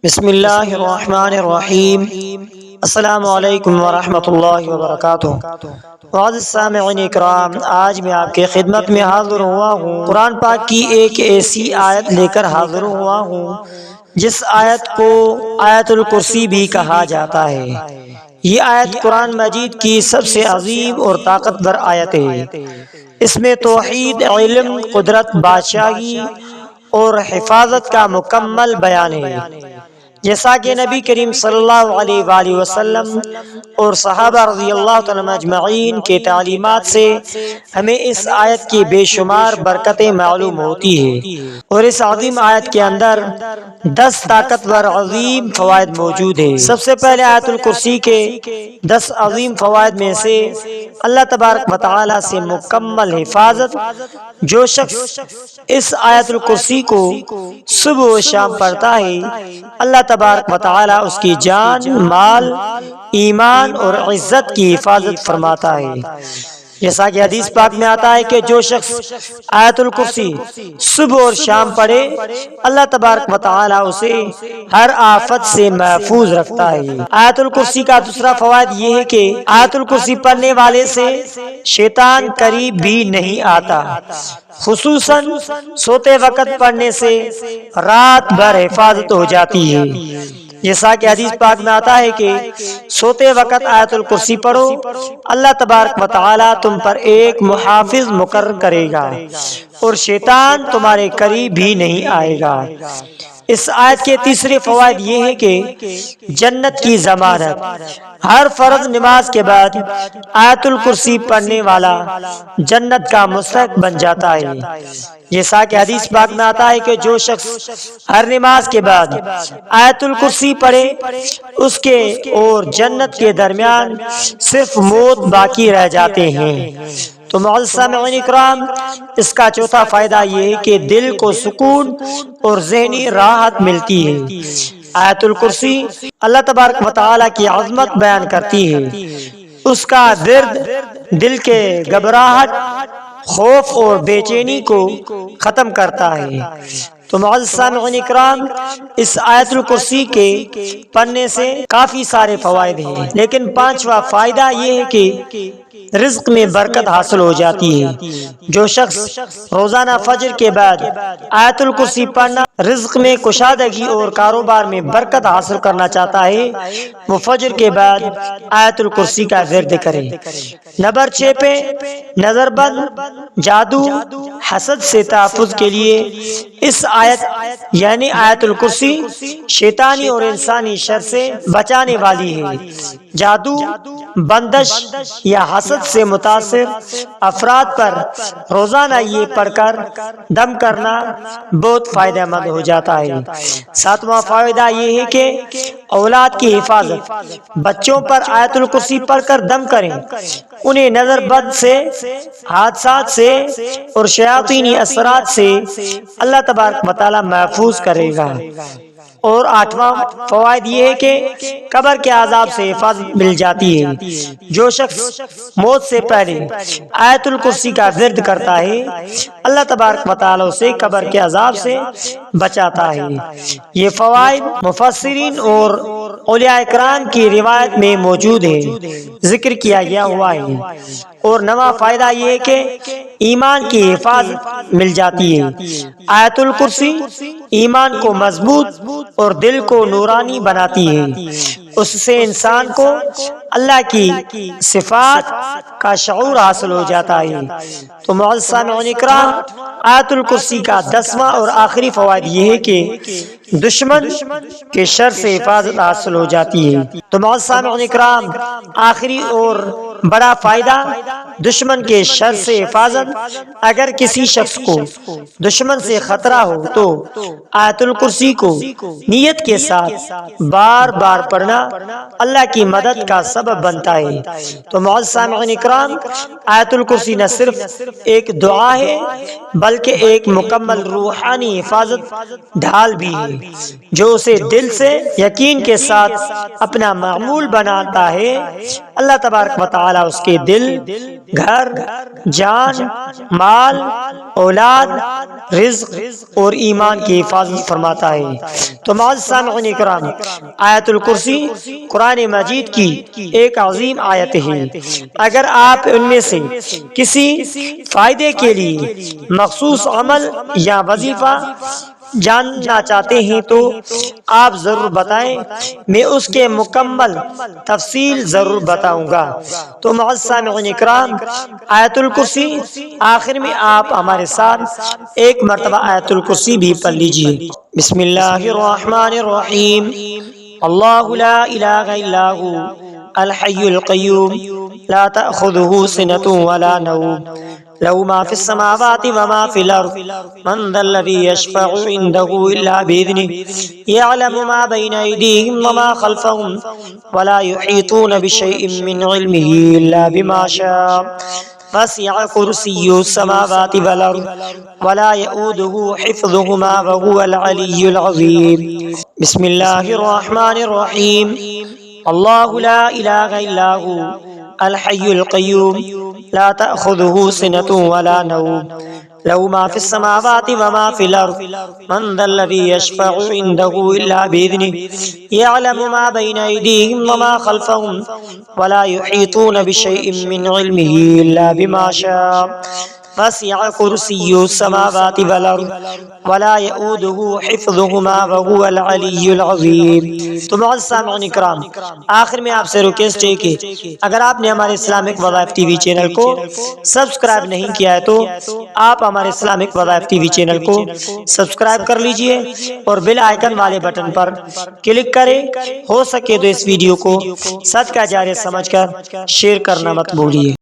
بسم اللہ الرحمن الرحیم۔ السلام علیکم ورحمۃ اللہ وبرکاتہ۔ معزز سامعین اکرام، آج میں آپ کی خدمت میں حاضر ہوا ہوں، قرآن پاک کی ایک ایسی آیت لے کر حاضر ہوا ہوں جس آیت کو آیت الکرسی بھی کہا جاتا ہے۔ یہ آیت قرآن مجید کی سب سے عظیم اور طاقتور آیت ہے۔ اس میں توحید، علم، قدرت، بادشاہی اور حفاظت کا مکمل بیان ہے، جیسا کہ نبی کریم صلی اللہ علیہ وآلہ وسلم اور صحابہ رضی اللہ تعالیٰ اجمعین کے تعلیمات سے ہمیں اس آیت کی بے شمار برکتیں معلوم ہوتی ہے، اور اس عظیم آیت کے اندر 10 طاقتور عظیم فوائد موجود ہیں۔ سب سے پہلے آیت الکرسی کے 10 عظیم فوائد میں سے اللہ تبارک و تعالی سے مکمل حفاظت۔ جو شخص اس آیت الکرسی کو صبح و شام پڑھتا ہے، اللہ تبارک و تعالی اس کی جان، مال، ایمان اور عزت کی حفاظت فرماتا ہے، جیسا کہ حدیث پاک میں آتا ہے کہ جو شخص آیت الکرسی صبح اور شام پڑھے، اللہ تبارک و تعالی اسے ہر آفت سے محفوظ رکھتا ہے۔ آیت الکرسی کا دوسرا فوائد یہ ہے کہ آیت الکرسی پڑھنے والے سے شیطان قریب بھی نہیں آتا، خصوصاً سوتے وقت پڑھنے سے رات بھر حفاظت ہو جاتی ہے، جیسا کہ حدیث پاک میں آتا ہے کہ سوتے وقت آیت الکرسی پڑھو، اللہ تبارک و تعالی تم پر ایک محافظ مقرر کرے گا اور شیطان تمہارے قریب بھی نہیں آئے گا۔ اس آیت کے تیسرے فوائد یہ ہے کہ جنت کی ضمانت۔ ہر فرض نماز کے بعد آیت الکرسی پڑھنے والا جنت کا مستحق بن جاتا ہے، جیسا کہ حدیث پاک میں آتا ہے کہ جو شخص ہر نماز کے بعد آیت الکرسی پڑھے، اس کے اور جنت کے درمیان صرف موت باقی رہ جاتے ہیں۔ تو معزز سامعین اکرام، اس کا چوتھا فائدہ یہ ہے کہ دل کو سکون اور ذہنی راحت ملتی ہے۔ آیت الکرسی اللہ تبارک و تعالی کی عظمت بیان کرتی ہے، اس کا ورد دل کے گھبراہٹ، خوف اور بے چینی کو ختم کرتا ہے۔ تو معزز سامعین اکرام، اس آیت الکرسی کے پڑھنے سے کافی سارے فوائد ہیں، لیکن پانچواں فائدہ یہ ہے کہ رزق میں برکت حاصل ہو جاتی ہے۔ جو شخص روزانہ فجر کے بعد آیت الکرسی پڑھنا رزق میں کشادگی اور کاروبار میں برکت حاصل کرنا چاہتا ہے، وہ فجر کے بعد آیت الکرسی کا ورد کرے۔ نمبر 6 پہ نظر بند، جادو، حسد سے تحفظ کے لیے اس آیت یعنی آیت الکرسی شیطانی اور انسانی شر سے بچانے والی ہے۔ جادو، بندش یا حسد سے متاثر افراد پر روزانہ یہ پڑھ کر دم کرنا بہت فائدہ مند ہو جاتا ہے۔ ساتواں فائدہ یہ ہے کہ اولاد کی حفاظت۔ بچوں پر آیت الکرسی پڑھ کر دم کریں، انہیں نظر بد سے، حادثات سے اور شیاطینی اثرات سے اللہ تبارک و تعالی محفوظ کرے گا۔ اور 8واں فوائد یہ ہے کہ قبر کے عذاب سے حفاظت مل جاتی ہے۔ جو شخص موت سے پہلے آیت الکرسی کا ورد کرتا ہے، اللہ تبارک و تعالی اسے قبر کے عذاب سے بچاتا ہے۔ یہ فوائد مفسرین اور اولیاء کرام کی روایت میں موجود ہے، ذکر کیا گیا ہوا ہے۔ اور 9واں فائدہ یہ ہے کہ ایمان کی حفاظت مل جاتی ہے۔ آیت الکرسی ایمان کو مضبوط اور دل کو نورانی بناتی ہے، اس سے انسان کو اللہ کی صفات کا شعور حاصل ہو جاتا ہے۔ تو معزز سامعین اکرام، آیت الکرسی کا 10واں اور آخری فوائد یہ ہے کہ دشمن کے شر سے حفاظت حاصل ہو جاتی ہے۔ تو معزز سامعین اکرام، آخری اور بڑا فائدہ دشمن کے شر سے حفاظت۔ اگر کسی شخص کو دشمن سے خطرہ ہو تو آیت الکرسی کو نیت کے ساتھ بار بار پڑھنا اللہ کی مدد کا سبب سبب بنتا ہے۔ تو معزز سامعین اکرام، آیت الکرسی نہ صرف ایک دعا ہے بلکہ ایک مکمل روحانی حفاظت ڈھال بھی ہے، جو اسے دل سے یقین کے ساتھ اپنا معمول بناتا ہے، اللہ تبارک و تعالی اس کے دل، گھر، جان، مال، اولاد، رزق اور ایمان کی حفاظت فرماتا ہے۔ تو معزز سامعین اکرام، آیت الکرسی قرآن مجید کی ایک عظیم آیت ہے۔ اگر آپ ان میں سے کسی فائدے کے لیے مخصوص عمل یا وظیفہ جاننا چاہتے ہیں تو آپ ضرور بتائیں، میں اس کے مکمل تفصیل ضرور بتاؤں گا۔ تو معزز سامعین اکرام، آیت الکرسی آخر میں آپ ہمارے ساتھ ایک مرتبہ آیت الکرسی بھی پڑھ لیجئے۔ بسم اللہ الرحمن الرحیم۔ اللہ لا الہ الا هو الحی القیوم لا تأخذه سنة ولا نوم له ما في السماوات وما في الأرض من ذا الذي يشفع عنده إلا بإذنه يعلم ما بين أيديهم وما خلفهم ولا يحيطون بشيء من علمه إلا بما شاء وسع كرسيه السماوات والأرض ولا يؤوده حفظهما وهو العلي العظيم۔ بسم الله الرحمن الرحيم۔ الله لا إله إلا هو الحي القيوم لا تأخذه سنة ولا نوم له ما في السماوات وما في الأرض من ذا الذي يشفع عنده إلا بإذنه يعلم ما بين أيديهم وما خلفهم ولا يحيطون بشيء من علمه إلا بما شاء وسع كرسيه السماوات والأرض ولا يؤوده حفظهما وهو العلي العظيم۔ تو معزز سامعین اکرام، آخر میں آپ سے ریکویسٹ ہے کہ اگر آپ نے ہمارے اسلامک وظائف ٹی وی چینل کو سبسکرائب نہیں کیا ہے تو آپ ہمارے اسلامک وظائف ٹی وی چینل کو سبسکرائب کر لیجئے اور بیل آئیکن والے بٹن پر کلک کریں۔ ہو سکے تو اس ویڈیو کو صدقہ جاریہ سمجھ کر شیئر کرنا مت بھولیے۔